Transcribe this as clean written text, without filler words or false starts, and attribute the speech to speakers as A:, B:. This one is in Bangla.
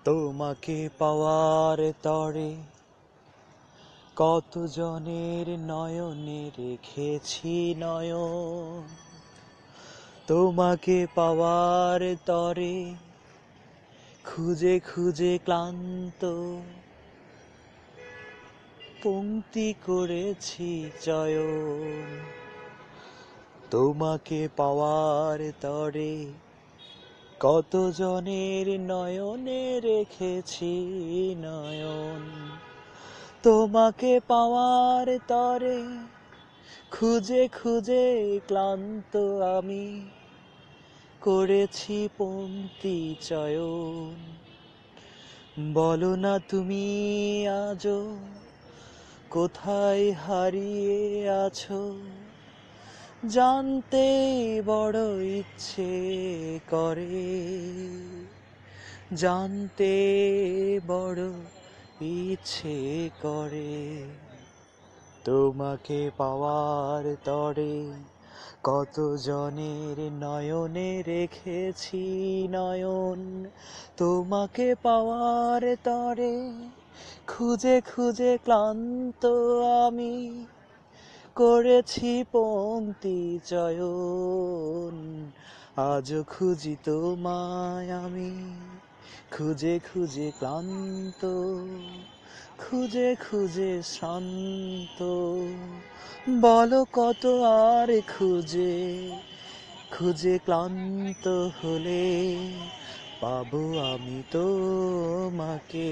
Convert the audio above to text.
A: তোমাকে পাওয়ার তরে কত জনের নয়নে রেখেছি নয়ন। তোমাকে পাওয়ার তরে খুঁজে খুঁজে ক্লান্ত পংক্তি করেছি চয়ন। তোমাকে পাওয়ার তরে কত জনের নয়নে রেখেছি নয়ন। তোমাকে পাওয়ার তরে খুঁজে খুঁজে ক্লান্ত আমি করেছি পংক্তি চয়ন। বলো না তুমি আজও কোথায় হারিয়ে আছো, জানতে বড় ইচ্ছে করে, জানতে বড় ইচ্ছে করে। তোমাকে পাওয়ার তরে কত জনের নয়নে রেখেছি নয়ন। তোমাকে পাওয়ার তরে খুঁজে খুঁজে ক্লান্ত আমি করেছি পংক্তি চয়ন। আজও খুঁজি তোমায় আমি খুঁজে খুঁজে ক্লান্ত, খুঁজে খুঁজে শান্ত। বলো কত আর খুঁজে খুঁজে ক্লান্ত হলে পাবো আমি তোমাকে।